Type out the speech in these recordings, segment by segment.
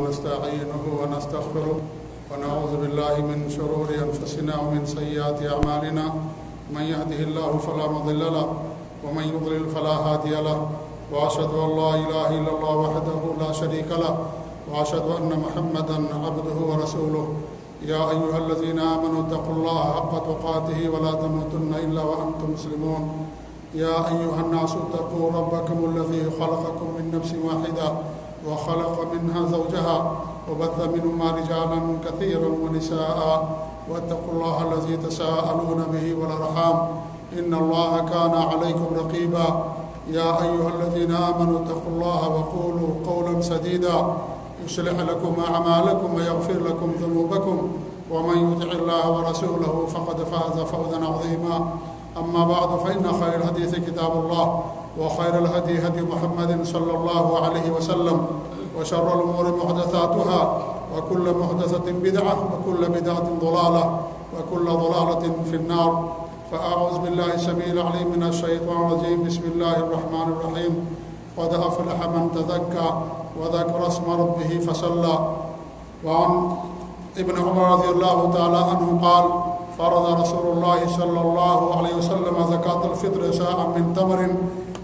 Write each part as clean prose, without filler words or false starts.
ونستعينه ونستغفره ونعوذ بالله من شرور أنفسنا ومن سيئات أعمالنا من يهده الله فلا مضل له ومن يضلل فلا هادي له وأشهد أن لا إله إلا الله وحده لا شريك له وأشهد أن محمدا عبده ورسوله يا أيها الذين آمنوا اتقوا الله حق تقاته ولا تموتن إلا وأنتم مسلمون يا أيها الناس اتقوا ربكم الذي خلقكم من نفس واحدة وخلق منها زوجها وبث منهما رجالا كثيرا ونساء واتقوا الله الذي تساءلون به والأرحام إن الله كان عليكم رقيبا يا أيها الذين آمنوا اتقوا الله وقولوا قولا سديدا يصلح لكم أعمالكم ويغفر لكم ذنوبكم ومن يطع الله ورسوله فقد فاز فوزا عظيما أما بعد فإن خير الحديث كتاب الله وخير الهدي هدي محمد صلى الله عليه وسلم وشر الأمور محدثاتها وكل محدثة بدعة وكل بدعة ضلالة وكل ضلالة في النار فأعوذ بالله السميع العليم من الشيطان الرجيم بسم الله الرحمن الرحيم قد أفلح من تزكى وذكر اسم ربه فصلى وعن ابن عمر رضي الله تعالى عنه قال فرض رسول الله صلى الله عليه وسلم زكاة الفطر ساعا من تمر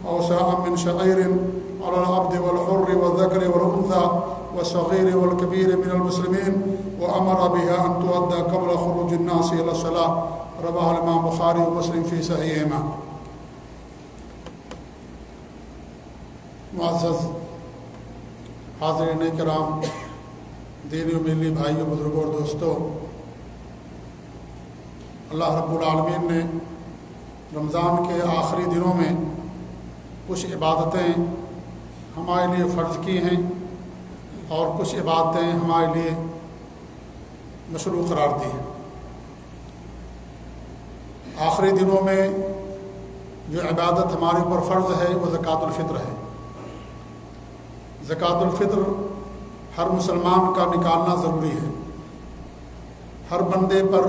أو ساعا من شعير على العبد والحر والذكر والأنثى والصغير والكبير من المسلمين وأمر بها أن تؤدى قبل خروج الناس إلى الصلاة رواه الإمام بخاری ومسلم في صحيحهما. معزز حاضرین کرام، دینی و ملی بھائیوں، بزرگوں اور دوستوں، اللہ رب العالمین نے رمضان کے آخری دنوں میں کچھ عبادتیں ہمارے لیے فرض کی ہیں اور کچھ عبادتیں ہمارے لیے مشروع قرار دی ہیں۔ آخری دنوں میں جو عبادت ہمارے اوپر فرض ہے وہ زکوٰۃ الفطر ہے۔ زکوٰۃ الفطر ہر مسلمان کا نکالنا ضروری ہے۔ ہر بندے پر،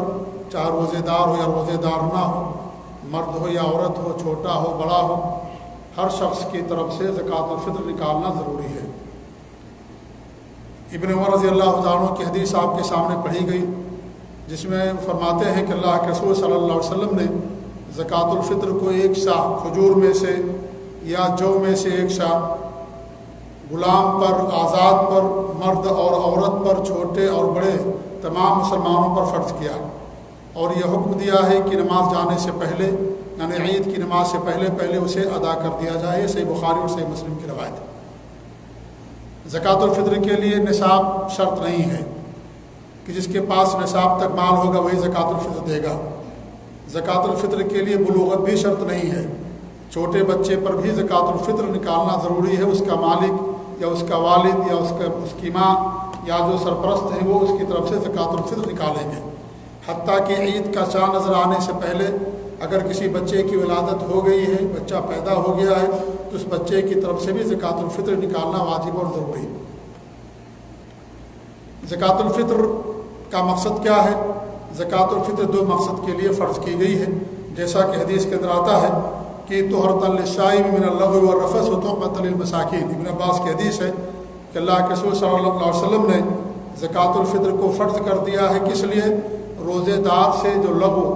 چاہے روزے دار ہو یا روزے دار نہ ہو، مرد ہو یا عورت ہو، چھوٹا ہو بڑا ہو، ہر شخص کی طرف سے زکوٰۃ الفطر نکالنا ضروری ہے۔ ابن عمر رضی اللہ عنہ کی حدیث آپ کے سامنے پڑھی گئی، جس میں فرماتے ہیں کہ اللہ کے رسول صلی اللہ علیہ وسلم نے زکوٰۃ الفطر کو ایک شاہ کھجور میں سے یا جو میں سے ایک شاہ غلام پر، آزاد پر، مرد اور عورت پر، چھوٹے اور بڑے تمام مسلمانوں پر فرض کیا، اور یہ حکم دیا ہے کہ نماز جانے سے پہلے، یعنی عید کی نماز سے پہلے اسے ادا کر دیا جائے۔ صحیح بخاری اور صحیح مسلم کی روایت ہے۔ زکوٰۃ الفطر کے لیے نصاب شرط نہیں ہے کہ جس کے پاس نصاب تک مال ہوگا وہی زکوٰۃ الفطر دے گا۔ زکوٰۃ الفطر کے لیے بلوغت بھی شرط نہیں ہے۔ چھوٹے بچے پر بھی زکوٰۃ الفطر نکالنا ضروری ہے۔ اس کا مالک یا اس کا والد یا اس کی ماں یا جو سرپرست ہیں وہ اس کی طرف سے زکوٰۃ الفطر نکالیں گے۔ حتیٰ کہ عید کا چاند نظر آنے سے پہلے اگر کسی بچے کی ولادت ہو گئی ہے، بچہ پیدا ہو گیا ہے، تو اس بچے کی طرف سے بھی زکوٰۃ الفطر نکالنا واجب اور ضروری ہے۔ زکوٰۃ الفطر کا مقصد کیا ہے؟ زکوٰۃ الفطر دو مقصد کے لیے فرض کی گئی ہے، جیسا کہ حدیث کے اندر آتا ہے کہ طہرۃ للصائم من اللغو والرفث وتحمۃ للمساکین۔ ابن عباس کی حدیث ہے کہ اللہ کے رسول صلی اللہ علیہ وسلم نے زکوٰۃ الفطر کو فرض کر دیا ہے، کس لیے؟ روزے دار سے جو لغو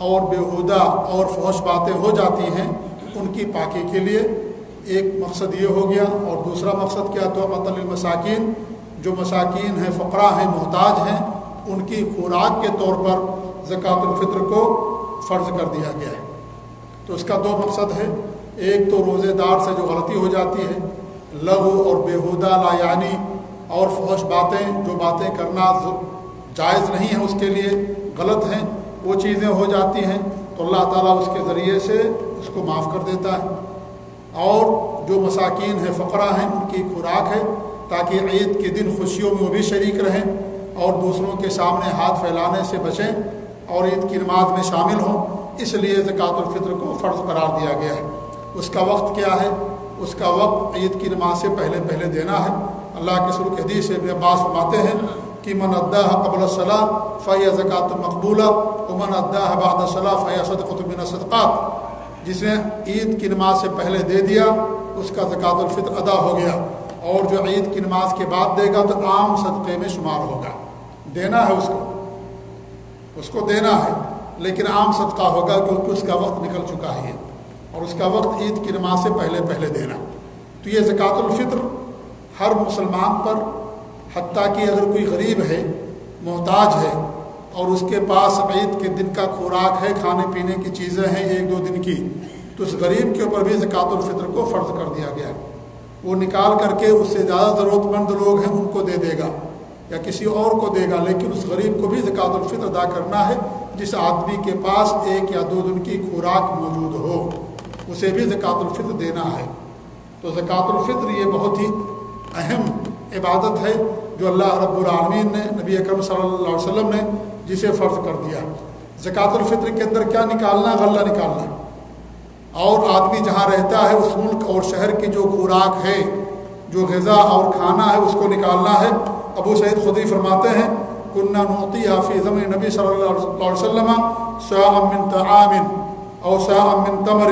اور بیہودہ اور فحش باتیں ہو جاتی ہیں ان کی پاکی کے لیے ایک مقصد یہ ہو گیا، اور دوسرا مقصد کیا؟ تحمۃ للمساکین، جو مساکین ہیں، فقراء ہیں، محتاج ہیں، ان کی خوراک کے طور پر زکوٰۃ الفطر کو فرض کر دیا گیا ہے۔ تو اس کا دو مقصد ہے، ایک تو روزے دار سے جو غلطی ہو جاتی ہے، لغو اور بیہودہ لا یعنی اور فحش باتیں، جو باتیں کرنا جائز نہیں ہے، اس کے لیے غلط ہیں، وہ چیزیں ہو جاتی ہیں تو اللہ تعالیٰ اس کے ذریعے سے اس کو معاف کر دیتا ہے۔ اور جو مساکین ہیں، فقراء ہیں، ان کی خوراک ہے تاکہ عید کے دن خوشیوں میں وہ بھی شریک رہیں اور دوسروں کے سامنے ہاتھ پھیلانے سے بچیں اور عید کی نماز میں شامل ہوں، اس لیے زکوٰۃ الفطر کو فرض قرار دیا گیا ہے۔ اس کا وقت کیا ہے؟ اس کا وقت عید کی نماز سے پہلے دینا ہے۔ اللہ کے رسول کی حدیث سے ابن عباس فرماتے ہیں کہ من اداها قبل الصلاة فهي زکوٰۃ مقبولہ ومن اداها بعد الصلاة فهي صدقۃ من الصدقات۔ جس نے عید کی نماز سے پہلے دے دیا اس کا زکوٰۃ الفطر ادا ہو گیا، اور جو عید کی نماز کے بعد دے گا تو عام صدقے میں شمار ہوگا. دینا ہے اس کو دینا ہے، لیکن عام صدقہ ہوگا کیونکہ اس کا وقت نکل چکا ہے اور اس کا وقت عید کی نماز سے پہلے دینا. تو یہ زکوٰۃ الفطر ہر مسلمان پر، حتیٰ کہ اگر کوئی غریب ہے، محتاج ہے اور اس کے پاس عید کے دن کا خوراک ہے، کھانے پینے کی چیزیں ہیں 1-2 دن کی، تو اس غریب کے اوپر بھی زکوٰۃ الفطر کو فرض کر دیا گیا ہے. وہ نکال کر کے اس سے زیادہ ضرورت مند لوگ ہیں ان کو دے دے گا یا کسی اور کو دے گا، لیکن اس غریب کو بھی زکوٰۃ الفطر ادا کرنا ہے. جس آدمی کے پاس 1 یا 2 دن کی خوراک موجود ہو اسے بھی زکوٰۃ الفطر دینا ہے. تو زکوٰۃ الفطر یہ بہت ہی اہم عبادت ہے جو اللہ رب العالمین نے، نبی اکرم صلی اللہ علیہ وسلم نے جسے فرض کر دیا. زکوٰۃ الفطر کے اندر کیا نکالنا؟ غلہ نکالنا. اور آدمی جہاں رہتا ہے اس ملک اور شہر کی جو خوراک ہے، جو غذا اور کھانا ہے، اس کو نکالنا ہے. ابو سعید خدری فرماتے ہیں کنا نعطیہا فی زمن نبی صلی اللہ علیہ وسلم صاعا من طعام او صاعا من تمر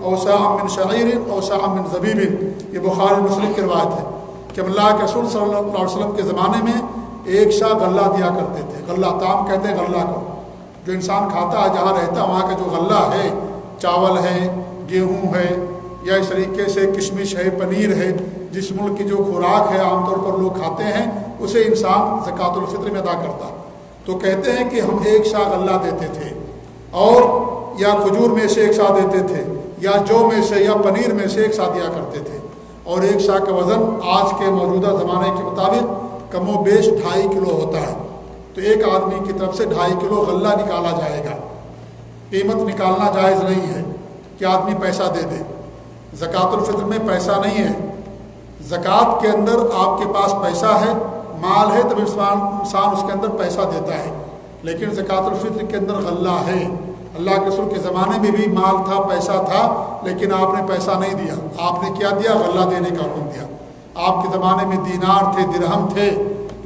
او صاعا من شعیر او صاعا من زبیب. یہ بخاری مسلم کی روایت ہے کہ اللہ کے رسول صلی اللہ علیہ وسلم کے زمانے میں 1 شاہ غلہ دیا کرتے تھے. غلہ طعام کہتے ہیں غلہ کو، جو انسان کھاتا ہے جہاں رہتا ہے وہاں کا جو غلہ ہے، چاول ہے، گیہوں ہے، یا اس طریقے سے کشمش ہے، پنیر ہے، جس ملک کی جو خوراک ہے عام طور پر لوگ کھاتے ہیں، اسے انسان زکوٰۃ الفطر میں ادا کرتا. تو کہتے ہیں کہ ہم 1 شاہ غلہ دیتے تھے، اور یا کھجور میں سے 1 شاہ دیتے تھے، یا جو میں سے یا پنیر میں سے 1 شاہ دیا کرتے تھے. اور 1 شاہ کا وزن آج کے موجودہ زمانے کے مطابق کم و بیش 2.5 کلو ہوتا ہے. تو ایک آدمی کی طرف سے 2.5 کلو غلہ نکالا جائے گا. قیمت نکالنا جائز نہیں ہے کہ آدمی پیسہ دے دے. زکوٰۃ الفطر میں پیسہ نہیں ہے. زکوٰۃ کے اندر آپ کے پاس پیسہ ہے، مال ہے، تب انسان اس کے اندر پیسہ دیتا ہے. لیکن زکوٰۃ الفطر کے اندر غلہ ہے. اللہ کے رسول کے زمانے میں بھی مال تھا، پیسہ تھا، لیکن آپ نے پیسہ نہیں دیا. آپ نے کیا دیا؟ غلہ دینے کا حکم دیا. آپ کے زمانے میں دینار تھے، درہم تھے،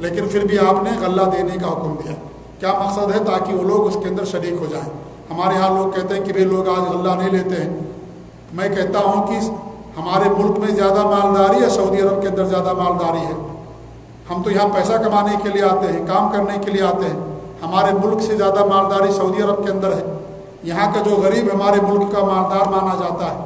لیکن پھر بھی آپ نے غلہ دینے کا حکم دیا. کیا مقصد ہے؟ تاکہ وہ لوگ اس کے اندر شریک ہو جائیں. ہمارے ہاں لوگ کہتے ہیں کہ بھئی لوگ آج غلہ نہیں لیتے ہیں. میں کہتا ہوں کہ ہمارے ملک میں زیادہ مالداری ہے، سعودی عرب کے اندر زیادہ مالداری ہے. ہم تو یہاں پیسہ کمانے کے لیے آتے ہیں، کام کرنے کے لیے آتے ہیں. ہمارے ملک سے زیادہ مالداری سعودی عرب کے اندر ہے. یہاں کا جو غریب ہمارے ملک کا مالدار مانا جاتا ہے.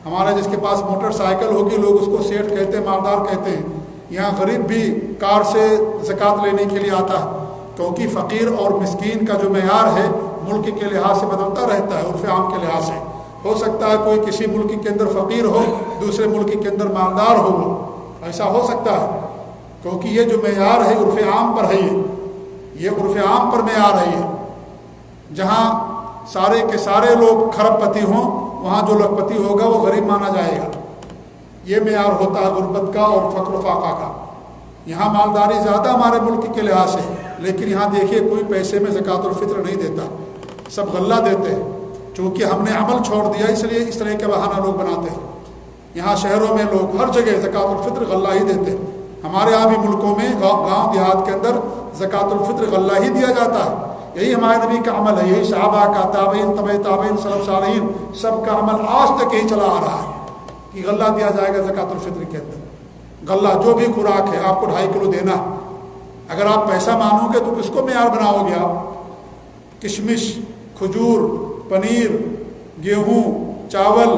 ہمارا جس کے پاس موٹر سائیکل ہوگی لوگ اس کو سیٹ کہتے ہیں، مالدار کہتے ہیں. یہاں غریب بھی کار سے زکوٰۃ لینے کے لیے آتا ہے، کیونکہ فقیر اور مسکین کا جو معیار ہے ملک کے لحاظ سے بدلتا رہتا ہے. عرف عام کے لحاظ سے ہو سکتا ہے کوئی کسی ملک کے اندر فقیر ہو، دوسرے ملک کے اندر مالدار ہو، ایسا ہو سکتا ہے. کیونکہ یہ جو معیار ہے عرف عام پر ہے، یہ عرف عام پر معیار ہے. جہاں سارے کے سارے لوگ کھرب پتی ہوں، وہاں جو لکھپتی ہوگا وہ غریب مانا جائے گا. یہ معیار ہوتا ہے غربت کا اور فقر و فاقہ کا. یہاں مالداری زیادہ ہمارے ملک کے لحاظ سے، لیکن یہاں دیکھیے کوئی پیسے میں زکوٰۃ الفطر نہیں دیتا، سب غلہ دیتے ہیں. چونکہ ہم نے عمل چھوڑ دیا اس لیے اس طرح کے بہانہ لوگ بناتے ہیں. یہاں شہروں میں لوگ ہر جگہ زکوٰۃ الفطر غلہ ہی دیتے ہیں. ہمارے یہاں بھی ملکوں میں گاؤں دیہات کے اندر زکوٰۃ الفطر غلہ ہی دیا جاتا ہے. یہی ہمارے نبی کا عمل ہے، یہی صحابہ کا، تابعین، تبع تابعین، سلف صالحین، سب کا عمل آج تک یہی چلا آ رہا ہے کہ غلہ دیا جائے گا زکوٰۃ الفطر کے اندر. غلہ جو بھی خوراک ہے آپ کو 2.5 کلو دینا. اگر آپ پیسہ مانو گے تو کس کو معیار بناؤ گے آپ؟ کشمش، کھجور، پنیر، گیہوں، چاول،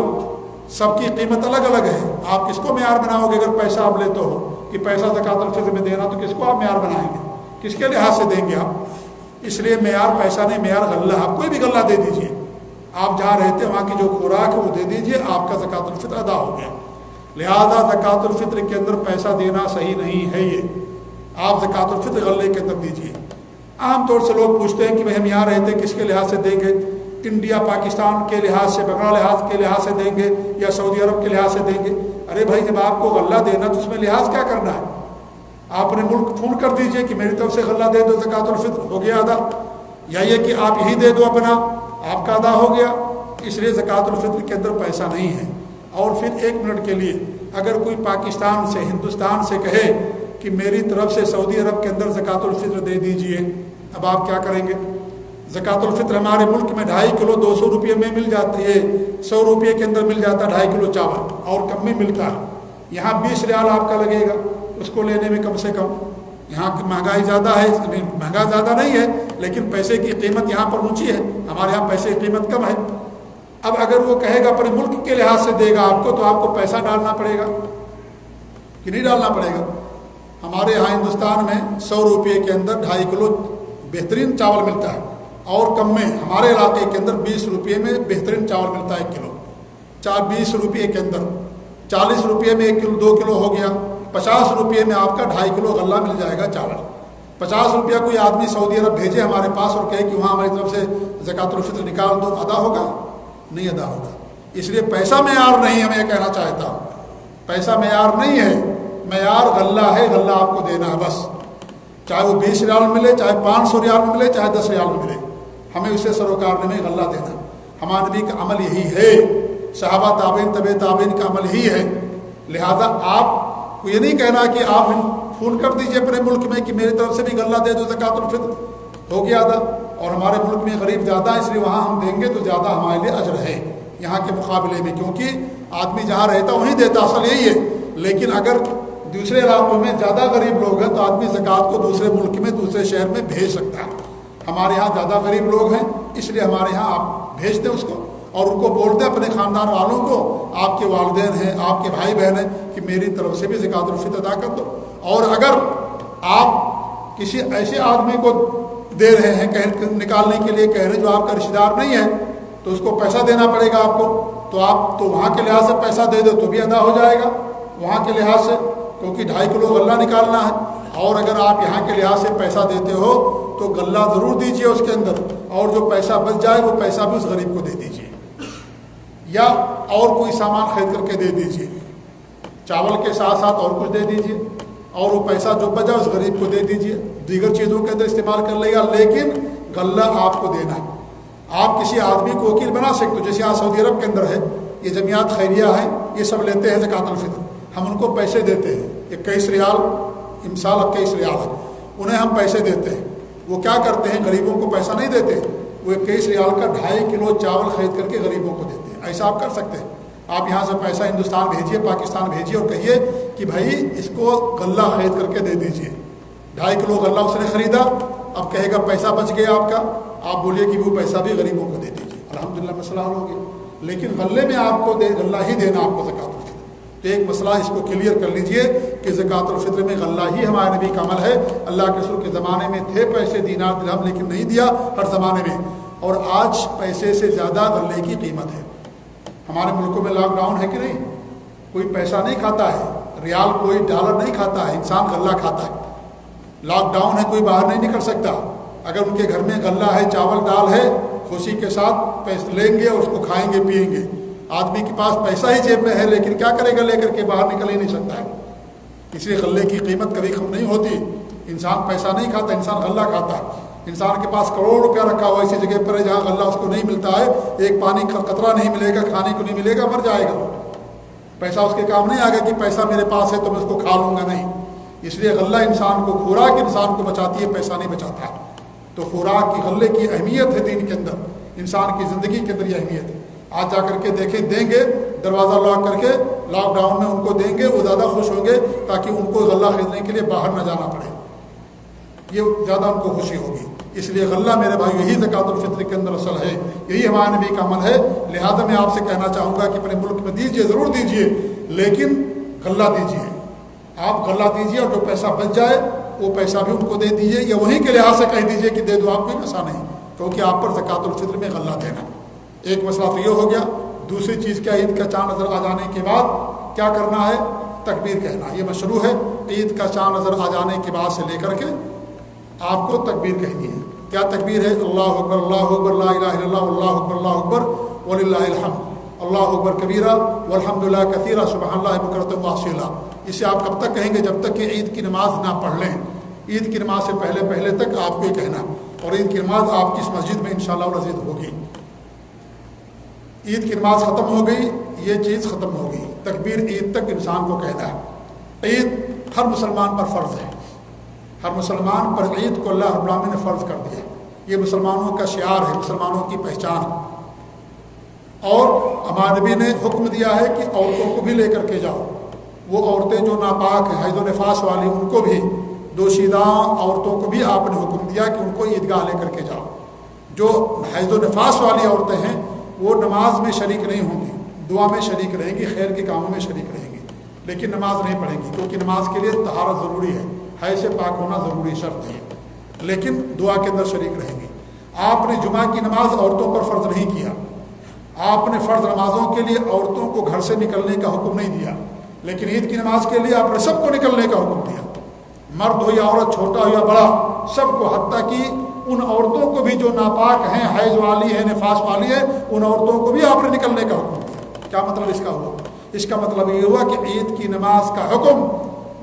سب کی قیمت الگ الگ ہے. آپ کس کو معیار بناؤ گے؟ اگر پیسہ آپ لیتے ہو کہ پیسہ زکوٰۃ الفطر میں دینا، تو کس کو آپ معیار بنائیں گے؟ کس کے لحاظ سے دیں گے آپ؟ اس لیے معیار پیسہ نہیں، معیار غلہ. آپ کوئی بھی غلہ دے دیجئے، آپ جہاں رہتے ہیں وہاں کی جو خوراک ہے وہ دے دیجئے، آپ کا زکوٰۃ الفطر ادا ہو گیا. لہذا زکوٰۃ الفطر کے اندر پیسہ دینا صحیح نہیں ہے. یہ آپ زکوٰۃ الفطر غلے کے اندر دیجئے. عام طور سے لوگ پوچھتے ہیں کہ بھائی ہم یہاں رہتے ہیں کس کے لحاظ سے دیں گے؟ انڈیا پاکستان کے لحاظ سے، بغیر لحاظ کے لحاظ سے دیں گے یا سعودی عرب کے لحاظ سے دیں گے؟ ارے بھائی جب آپ کو غلہ دینا تو اس میں لحاظ کیا کرنا ہے؟ آپ نے ملک فون کر دیجئے کہ میری طرف سے غلہ دے دو، زکوٰۃ الفطر ہو گیا ادا. یا یہ کہ آپ یہی دے دو اپنا، آپ کا ادا ہو گیا. اس لیے زکوٰۃ الفطر کے اندر پیسہ نہیں ہے. اور پھر 1 منٹ کے لیے اگر کوئی پاکستان سے، ہندوستان سے کہے کہ میری طرف سے سعودی عرب کے اندر زکوٰۃ الفطر دے دیجئے، اب آپ کیا کریں گے؟ زکوٰۃ الفطر ہمارے ملک میں 2.5 کلو 200 روپے میں مل جاتی ہے، 100 روپے کے اندر مل جاتا ہے 2.5 کلو چاول، اور کم میں ملتا ہے. یہاں 20 ریال آپ کا لگے گا اس کو لینے میں کم سے کم. یہاں کی مہنگائی زیادہ ہے, مہنگا زیادہ نہیں ہے لیکن پیسے کی قیمت یہاں پر اونچی ہے, ہمارے یہاں پیسے کی قیمت کم ہے. اب اگر وہ کہے گا اپنے ملک کے لحاظ سے دے گا آپ کو, تو آپ کو پیسہ ڈالنا پڑے گا کہ نہیں ڈالنا پڑے گا. ہمارے یہاں ہندوستان میں 100 روپئے کے اندر 2.5 کلو بہترین چاول ملتا ہے, اور کم میں ہمارے علاقے کے اندر 20 روپئے میں بہترین چاول ملتا ہے 1 کلو. 20 روپئے کے اندر 40 روپئے میں 1 کلو 2 کلو ہو گیا. 50 روپئے میں آپ کا 2.5 کلو غلہ مل جائے گا چاول. 50 روپیہ کوئی آدمی سعودی عرب بھیجے ہمارے پاس اور کہے کہ وہاں ہماری طرف سے زکوٰۃ الفطر نکال دو, ادا ہوگا؟ نہیں ادا ہوگا. اس لیے پیسہ معیار نہیں ہے, میں یہ کہنا چاہتا ہوں پیسہ معیار نہیں ہے, معیار غلہ ہے. غلہ آپ کو دینا ہے بس, چاہے وہ 20 ریال میں ملے, چاہے 500 ریال میں ملے, چاہے 10 ریال میں ملے, ہمیں اسے سروکار میں غلہ دینا. ہمارے نبی کا عمل یہی ہے, صحابہ تابعین طبع تابعین کا عمل ہی ہے. لہذا آپ کو یہ نہیں کہنا کہ آپ فون کر دیجئے اپنے ملک میں کہ میری طرف سے بھی غلہ دے دو, زکوٰۃ الفطر ہو گیا ادا. اور ہمارے ملک میں غریب زیادہ ہے, اس لیے وہاں ہم دیں گے تو زیادہ ہمارے لیے اجر ہے یہاں کے مقابلے میں, کیونکہ آدمی جہاں رہتا وہیں دیتا, اصل یہی ہے. لیکن اگر دوسرے علاقوں میں زیادہ غریب لوگ ہیں تو آدمی زکوٰۃ کو دوسرے ملک میں, دوسرے شہر میں بھیج سکتا ہے. ہمارے یہاں زیادہ غریب لوگ ہیں, اس لیے ہمارے یہاں آپ بھیج دیں اس کو, اور ان کو بولتے ہیں اپنے خاندان والوں کو, آپ کے والدین ہیں, آپ کے بھائی بہن ہیں, کہ میری طرف سے بھی زکوٰۃ الفطر ادا کر دو. اور اگر آپ کسی ایسے آدمی کو دے رہے ہیں نکالنے کے لیے کہہ رہے ہیں جو آپ کا رشتہ دار نہیں ہے, تو اس کو پیسہ دینا پڑے گا آپ کو, تو آپ تو وہاں کے لحاظ سے پیسہ دے دو تو بھی ادا ہو جائے گا وہاں کے لحاظ سے, کیونکہ 2.5 کلو غلہ نکالنا ہے. اور اگر آپ یہاں کے لحاظ سے پیسہ دیتے ہو تو غلہ ضرور دیجئے اس کے اندر, اور جو پیسہ بچ جائے وہ پیسہ بھی اس غریب کو دے دیجئے, یا اور کوئی سامان خرید کر کے دے دیجئے. چاول کے ساتھ ساتھ اور کچھ دے دیجئے, اور وہ پیسہ جو بچا اس غریب کو دے دیجئے. دیگر چیزوں کے اندر استعمال کر لے گا, لیکن غلہ آپ کو دینا ہے. آپ کسی آدمی کو وکیل بنا سکتے ہو, جیسے یہاں سعودی عرب کے اندر ہے, یہ جمعیات خیریہ ہیں, یہ سب لیتے ہیں زکوٰۃ الفطر, ہم ان کو پیسے دیتے ہیں. 21 ریال امسال 21 ریال ہے, انہیں ہم پیسے دیتے ہیں. وہ کیا کرتے ہیں, غریبوں کو پیسہ نہیں دیتے, وہ 21 ریال کا 2.5 کلو چاول خرید کر کے غریبوں کو دیتے ہیں. ایسا آپ کر سکتے ہیں. آپ یہاں سے پیسہ ہندوستان بھیجیے, پاکستان بھیجیے, اور کہیے کہ بھائی اس کو غلہ خرید کر کے دے دیجیے. 2.5 کلو غلہ اس نے خریدا, اب کہے گا پیسہ بچ گیا آپ کا, آپ بولیے کہ وہ پیسہ بھی غریبوں کو دے دیجیے, الحمدللہ مسئلہ حل ہو گیا. لیکن غلے میں آپ کو غلہ ہی دینا آپ کو زکوٰۃ الفطر. تو ایک مسئلہ اس کو کلیئر کر لیجئے کہ زکوٰۃ الفطر میں غلہ ہی ہمارے نبی کا عمل ہے. اللہ کے رسول کے زمانے میں تھے پیسے دینار درہم, لیکن نہیں دیا ہر زمانے میں. اور آج پیسے سے زیادہ غلے کی قیمت ہے. ہمارے ملکوں میں لاک ڈاؤن ہے کہ نہیں, کوئی پیسہ نہیں کھاتا ہے, ریال کوئی ڈالر نہیں کھاتا ہے, انسان غلہ کھاتا ہے. لاک ڈاؤن ہے, کوئی باہر نہیں نکل سکتا. اگر ان کے گھر میں غلہ ہے, چاول دال ہے, خوشی کے ساتھ پیسے لیں گے اور اس کو کھائیں گے پیئیں گے. آدمی کے پاس پیسہ ہی جیب میں ہے, لیکن کیا کرے گا, لے کر کے باہر نکل ہی نہیں سکتا ہے. اس لیے غلے کی قیمت کبھی کم نہیں ہوتی. انسان پیسہ نہیں کھاتا, انسان غلہ کھاتا ہے. انسان کے پاس کروڑ روپیہ رکھا ہوا ایسی جگہ پر ہے جہاں غلہ اس کو نہیں ملتا ہے, ایک پانی کا قطرہ نہیں ملے گا, کھانے کو نہیں ملے گا, مر جائے گا. پیسہ اس کے کام نہیں آئے گا کہ پیسہ میرے پاس ہے تو میں اس کو کھا لوں گا, نہیں. اس لیے غلہ انسان کو, خوراک انسان کو بچاتی ہے, پیسہ نہیں بچاتا. تو خوراک کی, غلے کی اہمیت ہے دین کے اندر, انسان کی زندگی کے اندر یہ اہمیت ہے. آج جا کر کے دیکھیں, دیں گے دروازہ لاک کر کے, لاک ڈاؤن میں ان کو دیں گے, وہ زیادہ خوش ہوں گے تاکہ ان کو غلہ خریدنے کے لیے باہر نہ جانا پڑے, یہ زیادہ ان کو خوشی ہوگی. اس لیے غلہ میرے بھائی یہی زکوٰۃ الفطر کے اندر اصل ہے, یہی ہمارے نبی کا عمل ہے. لہذا میں آپ سے کہنا چاہوں گا کہ اپنے ملک میں دیجیے, ضرور دیجیے, لیکن غلہ دیجیے. آپ غلہ دیجیے, اور جو پیسہ بچ جائے وہ پیسہ بھی ان کو دے دیجیے, یا وہیں کے لحاظ سے کہہ دیجیے کہ دے دو, آپ کوئی مسئلہ نہیں, کیونکہ آپ پر زکوٰۃ الفطر میں غلہ دینا. ایک مسئلہ تو یہ ہو گیا. دوسری چیز کیا, عید کا چاند نظر آ جانے کے بعد کیا کرنا ہے, تکبیر کہنا. یہ مشروع ہے. عید کا چاند نظر آ جانے کے بعد سے لے کر کے آپ کو تکبیر کہنی ہے. کیا تکبیر ہے, اللہ اکبر اللہ اکبر لا الہ الا اللہ اللہ اکبر اللہ اکبر وللہ الحمد, اللہ اکبر کبیرہ والحمد للہ کثیرہ سبحان اللہ بکرۃ واصیلا. اسے آپ کب تک کہیں گے, جب تک کہ عید کی نماز نہ پڑھ لیں. عید کی نماز سے پہلے تک آپ کو یہ کہنا, اور عید کی نماز آپ کی اس مسجد میں انشاءاللہ العزیز ہوگی. عید کی نماز ختم ہو گئی, یہ چیز ختم ہو گئی. تکبیر عید تک انسان کو کہنا ہے. عید ہر مسلمان پر فرض ہے, ہر مسلمان پر عید کو اللہ رب العالمین نے فرض کر دیا. یہ مسلمانوں کا شعار ہے, مسلمانوں کی پہچان. اور ہمارے نبی نے حکم دیا ہے کہ عورتوں کو بھی لے کر کے جاؤ. وہ عورتیں جو ناپاک ہیں حیض و نفاس والی ان کو بھی دوشیدہ عورتوں کو بھی آپ نے حکم دیا کہ ان کو عیدگاہ لے کر کے جاؤ. جو حیض و نفاس والی عورتیں ہیں وہ نماز میں شریک نہیں ہوں گی, دعا میں شریک رہیں گی, خیر کے کاموں میں شریک رہیں گی, لیکن نماز نہیں پڑھیں گی کیونکہ نماز کے لیے طہارت ضروری ہے, حیض سے پاک ہونا ضروری شرط ہے, لیکن دعا کے اندر شریک رہیں گی. آپ نے جمعہ کی نماز عورتوں پر فرض نہیں کیا, آپ نے فرض نمازوں کے لیے عورتوں کو گھر سے نکلنے کا حکم نہیں دیا, لیکن عید کی نماز کے لیے آپ نے سب کو نکلنے کا حکم دیا, مرد ہو یا عورت, چھوٹا ہو یا بڑا, سب کو, حتیٰ کہ ان عورتوں کو بھی جو ناپاک ہیں, حیض والی ہیں, نفاس والی ہیں, ان عورتوں کو بھی آپ نے نکلنے کا حکم دیا. کیا مطلب اس کا ہوا؟ اس کا مطلب یہ ہوا کہ عید کی نماز کا حکم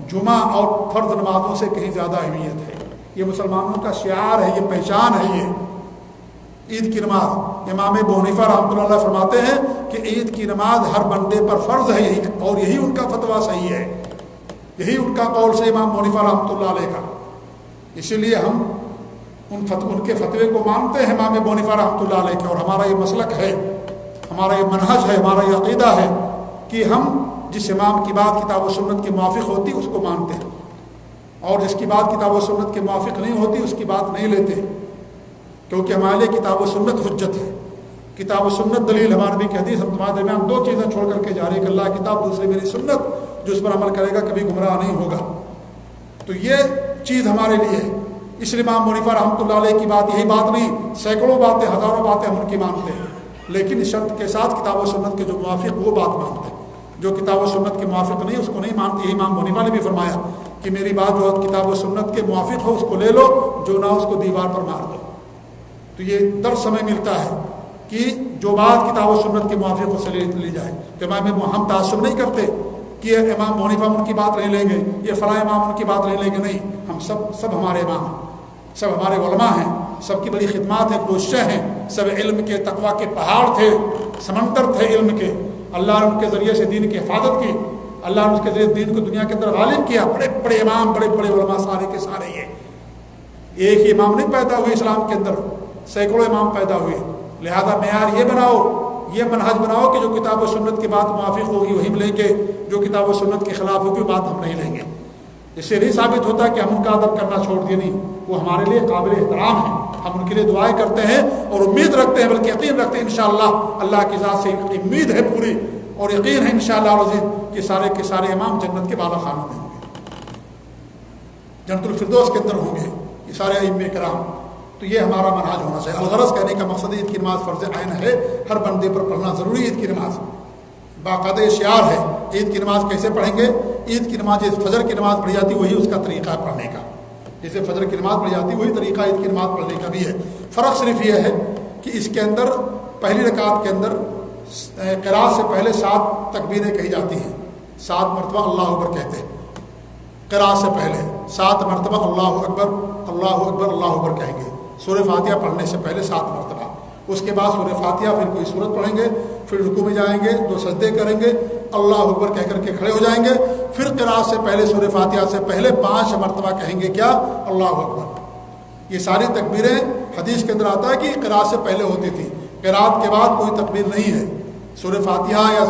جمعہ اور فرض نمازوں سے کہیں زیادہ اہمیت ہے. یہ مسلمانوں کا شعار ہے, یہ پہچان ہے. یہ عید کی نماز امام ابو حنیفہ رحمۃ اللہ علیہ فرماتے ہیں کہ عید کی نماز ہر بندے پر فرض ہے, یہی اور یہی ان کا فتویٰ صحیح ہے, یہی ان کا قول سے امام ابو حنیفہ رحمۃ اللہ علیہ کا. اسی لیے ہم ان کے فتوے کو مانتے ہیں امام ابو حنیفہ رحمۃ اللہ علیہ کے, اور ہمارا یہ مسلک ہے, ہمارا یہ منہج ہے, ہمارا یہ عقیدہ ہے کہ ہم جس امام کی بات کتاب و سنت کے موافق ہوتی اس کو مانتے ہیں, اور جس کی بات کتاب و سنت کے موافق نہیں ہوتی اس کی بات نہیں لیتے, کیونکہ ہمارے لیے کتاب و سنت حجت ہے. کتاب و سنت دلیل. ہمارے نبی کی حدیث, ہم تمہارے درمیان دو چیزیں چھوڑ کر کے جا رہے ہیں, کہ اللہ کتاب, دوسری میری سنت, جو اس پر عمل کرے گا کبھی گمراہ نہیں ہوگا. تو یہ چیز ہمارے لیے ہے. اس لیے امام ابو حنیفہ رحمۃ اللہ علیہ کی بات یہی بات نہیں, سینکڑوں باتیں, ہزاروں باتیں ہم ان کی مانتے ہیں, لیکن اس شرط کے ساتھ کتاب و سنت کے جو موافق وہ بات مانتے ہیں. جو کتاب و سنت کے موافق نہیں اس کو نہیں مانتے. یہی امام ابو حنیفہ نے بھی فرمایا کہ میری بات جو کتاب و سنت کے موافق ہو اس کو لے لو, جو نہ اس کو دیوار پر مار دو. تو یہ درس ہمیں ملتا ہے کہ جو بات کتاب و سنت کے موافق اس سے لی جائے. تو ہم تعصب نہیں کرتے کہ امام ابو حنیفہ ان کی بات نہیں لیں گے, یہ فلاں امام ان کی بات نہیں لیں گے. نہیں, ہم سب ہمارے امام ہیں, سب ہمارے علماء ہیں, سب کی بڑی خدمات ہیں, کوششیں ہیں, سب علم کے تقویٰ کے پہاڑ تھے, سمندر تھے علم کے. اللہ نے ان کے ذریعے سے دین کی حفاظت کی, اللہ نے اس کے ذریعے دین کو دنیا کے اندر غالب کیا. بڑے بڑے امام, بڑے بڑے علماء, سارے کے سارے. یہ ایک ہی امام نہیں پیدا ہوئے اسلام کے اندر, سینکڑوں امام پیدا ہوئے. لہذا معیار یہ بناؤ, یہ منہج بناؤ کہ جو کتاب و سنت کی بات موافق ہوگی وہی لیں گے, جو کتاب و سنت کے خلاف ہوگی وہ بات ہم نہیں لیں گے. اس سے نہیں ثابت ہوتا کہ ہم ان کا ادب کرنا چھوڑ دیے, نہیں, وہ ہمارے لیے قابل احترام ہیں, ہم ان کے لیے دعائیں کرتے ہیں اور امید رکھتے ہیں, بلکہ یقین رکھتے ہیں انشاءاللہ, اللہ کی ذات سے امید ہے پوری, اور یقین ہے انشاءاللہ عزیز کہ سارے کے سارے امام جنت کے بالا خانوں میں ہوں گے, جنت الفردوس کے اندر ہوں گے, یہ سارے ائمہ کرام. تو یہ ہمارا منہج ہونا چاہیے. الغرض کہنے کا مقصد عید کی نماز فرض عین ہے, ہر بندے پر پڑھنا ضروری. عید کی نماز باقاعدہ شعار ہے. عید کی نماز کیسے پڑھیں گے؟ عید کی نماز جیسے فجر کی نماز پڑھی جاتی وہی اس کا طریقہ ہے پڑھنے کا. جیسے فجر کی نماز پڑھی جاتی وہی طریقہ عید کی نماز پڑھنے کا بھی ہے. فرق صرف یہ ہے کہ اس کے اندر پہلی رکعت کے اندر قراءت سے پہلے 7 تکبیریں کہی جاتی ہیں, 7 مرتبہ اللہ اکبر کہتے ہیں. قراءت سے پہلے 7 مرتبہ اللہ اکبر اللہ اکبر اللہ اکبر کہیں گے. سورہ فاتحہ پڑھنے سے پہلے 7 مرتبہ. اس کے بعد سورہ فاتحہ, پھر کوئی سورت پڑھیں گے, پھر رکوع میں جائیں گے, 2 سجدے کریں گے, اللہ اکبر کہہ کر کے کھڑے ہو جائیں گے. پھر قراءت سے پہلے سورہ فاتحہ سے پہلے 5 مرتبہ کہیں گے کیا؟ اللہ اکبر. یہ ساری تکبیریں حدیث کے اندر آتا ہے کہ قراءت سے پہلے ہوتی تھی. قراءت کے بعد کوئی تکبیر نہیں ہے. سورہ فاتحہ یا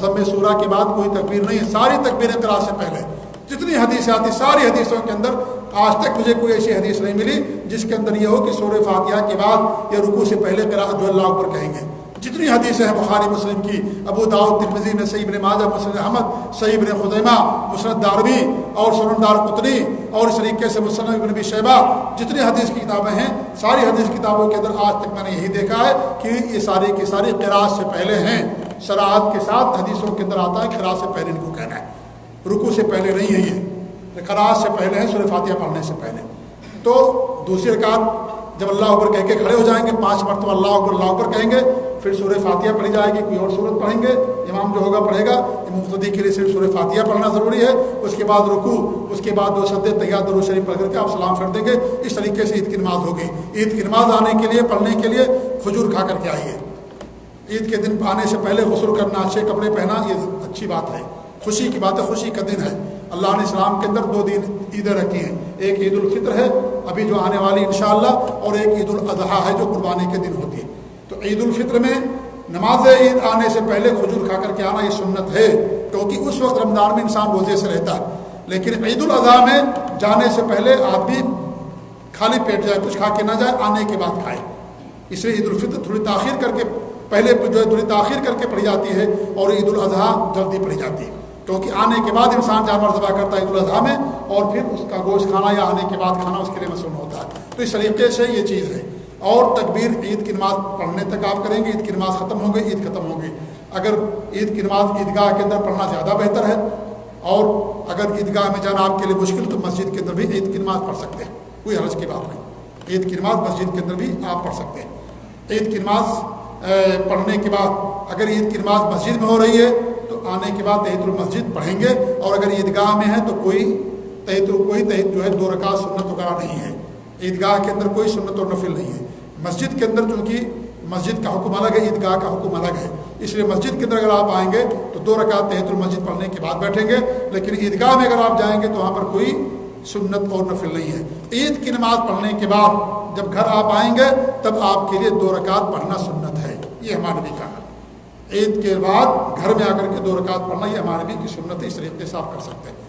ضم سورہ کے بعد کوئی تکبیر نہیں ہے. ساری تکبیریں قراءت سے پہلے. جتنی حدیثیں آتی ساری حدیثوں کے اندر آج تک مجھے کوئی ایسی حدیث نہیں ملی جس کے اندر یہ ہو کہ سورہ فاتحہ کے بعد یا رکوع سے پہلے قراءت جو اللہ اکبر کہیں گے. جتنی حدیثیں ہیں بخاری مسلم کی, ابو داؤد, ترمذی, نسائی, ابن ماجہ, مسند احمد, صحیح ابن خزیمہ, مسند دارمی اور سنن دارقطنی, اور اس طریقے سے مسند ابن ابی شیبہ, جتنی حدیث کی کتابیں ہیں ساری حدیث کتابوں کے اندر آج تک میں نے یہی دیکھا ہے کہ یہ ساری کی ساری قراءت سے پہلے ہیں. صراحت کے ساتھ حدیثوں کے اندر آتا ہے کہ قراءت سے پہلے ان کو کہنا ہے, رکوع سے پہلے نہیں ہے. یہ قراءت سے پہلے ہے, سورہ فاتحہ پڑھنے سے پہلے. تو دوسری رکعت جب اللہ اکبر کہہ کے کھڑے ہو جائیں گے, 5 مرتبہ اللہ اکبر کہیں گے, پھر سورہ فاتحہ پڑھی جائے گی, کوئی اور سورت پڑھیں گے, امام جو ہوگا پڑھے گا. مقتدی کے لیے صرف سورہ فاتحہ پڑھنا ضروری ہے. اس کے بعد رکوع, اس کے بعد 2 سجدے, تحیات, درود شریف پڑھ کر کے آپ سلام پھیر دیں گے. اس طریقے سے عید کی نماز ہوگی. عید کی نماز آنے کے لیے, پڑھنے کے لیے کھجور کھا کر کے آئیے. عید کے دن آنے سے پہلے غسل کرنا, اچھے کپڑے پہنا, یہ اچھی بات ہے, خوشی کی بات ہے, خوشی کا دن ہے. اللہ نے اسلام کے اندر 2 عیدیں رکھی ہیں. ایک عید الفطر ہے ابھی جو آنے والی انشاءاللہ, اور ایک عید الاضحیٰ ہے جو قربانی کے دن ہوتی ہے. تو عید الفطر میں نماز عید آنے سے پہلے کھجور کھا کر کے آنا یہ سنت ہے، کیونکہ اس وقت رمضان میں انسان روزے سے رہتا ہے. لیکن عید الاضحیٰ میں جانے سے پہلے آدمی خالی پیٹ جائے، کچھ کھا کے نہ جائے، آنے کے بعد کھائے. اس لیے عید الفطر تھوڑی تاخیر کر کے پہلے جو ہے تھوڑی تاخیر کر کے پڑھی جاتی ہے، اور عید الاضحیٰ جلدی پڑھی جاتی ہے، کیونکہ آنے کے بعد انسان جانور ذبح کرتا ہے عید الاضحیٰ میں، اور پھر اس کا گوشت کھانا یا آنے کے بعد کھانا اس کے لیے مسنون ہوتا ہے. تو اس طریقے سے یہ چیز ہے. اور تکبیر عید کی نماز پڑھنے تک آپ کریں گے، عید کی نماز ختم ہو گئی، عید ختم ہو گئی. اگر عید کی نماز عیدگاہ کے اندر پڑھنا زیادہ بہتر ہے، اور اگر عیدگاہ میں جانا آپ کے لیے مشکل تو مسجد کے اندر بھی عید کی نماز پڑھ سکتے ہیں، کوئی حرج کی بات نہیں. عید کی نماز مسجد کے اندر بھی آپ پڑھ سکتے ہیں. عید کی نماز پڑھنے کے بعد اگر عید کی نماز مسجد میں ہو رہی ہے تو آنے کے بعد تحیۃ المسجد پڑھیں گے، اور اگر عیدگاہ میں ہے تو کوئی تحیۃ جو ہے 2 رکعت سنت وغیرہ نہیں ہے. عیدگاہ کے اندر کوئی سنت اور نفل نہیں ہے. مسجد کے اندر چونکہ مسجد کا حکم الگ ہے، عیدگاہ کا حکم الگ ہے، اس لیے مسجد کے اندر اگر آپ آئیں گے تو 2 رکعت تحیۃ المسجد پڑھنے کے بعد بیٹھیں گے. لیکن عیدگاہ میں اگر آپ جائیں گے تو وہاں پر کوئی سنت اور نفل نہیں ہے. عید کی نماز پڑھنے کے بعد جب گھر آپ آئیں گے تب آپ کے لیے 2 رکعت پڑھنا سنت ہے. یہ ہمارے نبی کا ہے. عید کے بعد گھر میں آ کر کے 2 رکعت پڑھنا یہ ہمارے نبی کی سنت ہے. اس طریقے سے آپ کر سکتے ہیں.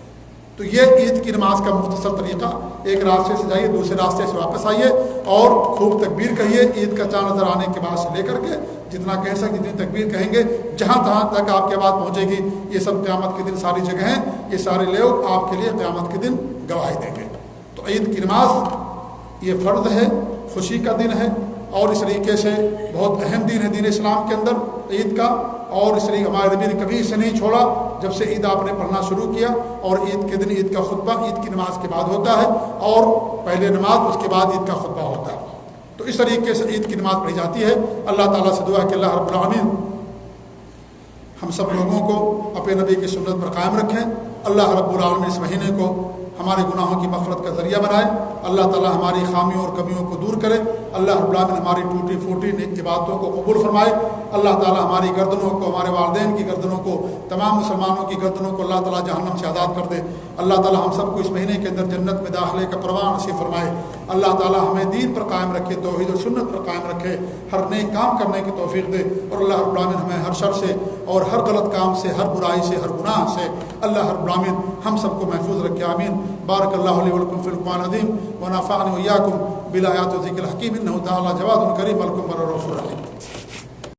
تو یہ عید کی نماز کا مختصر طریقہ. ایک راستے سے جائیے، دوسرے راستے سے واپس آئیے، اور خوب تکبیر کہیے. عید کا چاند نظر آنے کے بعد سے لے کر کے جتنا کہہ سکتے جتنی تکبیر کہیں گے، جہاں تہاں تک آپ کی آواز پہنچے گی. یہ سب قیامت کے دن ساری جگہیں، یہ سارے لوگ آپ کے لیے قیامت کے دن گواہی دیں گے. تو عید کی نماز یہ فرض ہے، خوشی کا دن ہے، اور اس طریقے سے بہت اہم دن ہے دین اسلام کے اندر عید کا. اور اس طریقے ہمارے نبی نے کبھی اسے نہیں چھوڑا. جب سے عید آپ نے پڑھنا شروع کیا، اور عید کے دن عید کا خطبہ عید کی نماز کے بعد ہوتا ہے، اور پہلے نماز اس کے بعد عید کا خطبہ ہوتا ہے. تو اس طریقے سے عید کی نماز پڑھی جاتی ہے. اللہ تعالیٰ سے دعا ہے کہ اللہ رب العالمین ہم سب لوگوں کو اپنے نبی کی سنت پر قائم رکھیں. اللہ رب العالمین اس مہینے کو ہمارے گناہوں کی مغفرت کا ذریعہ بنائے. اللہ تعالیٰ ہماری خامیوں اور کمیوں کو دور کرے. اللہ رب العالمین ہماری ٹوٹی پھوٹی نیک عبادتوں کو قبول فرمائے. اللہ تعالیٰ ہماری گردنوں کو، ہمارے والدین کی گردنوں کو، تمام مسلمانوں کی گردنوں کو اللہ تعالیٰ جہنم سے آزاد کر دے. اللہ تعالیٰ ہم سب کو اس مہینے کے اندر جنت میں داخلے کا پروان نصیب فرمائے. اللہ تعالیٰ ہمیں دین پر قائم رکھے، توحید و سنت پر قائم رکھے، ہر نیک کام کرنے کی توفیق دے. اور اللہ رب العالمین ہمیں ہر شر سے اور ہر غلط کام سے، ہر برائی سے، ہر گناہ سے اللہ رب العالمین ہم سب کو محفوظ رکھے. آمین. بارک اللہ علی ولکم فی القرآن العظیم ونفعني وإياكم بالآيات والذكر الحكيم إنه تعالى جواد كريم الكم الرؤوف الرحيم.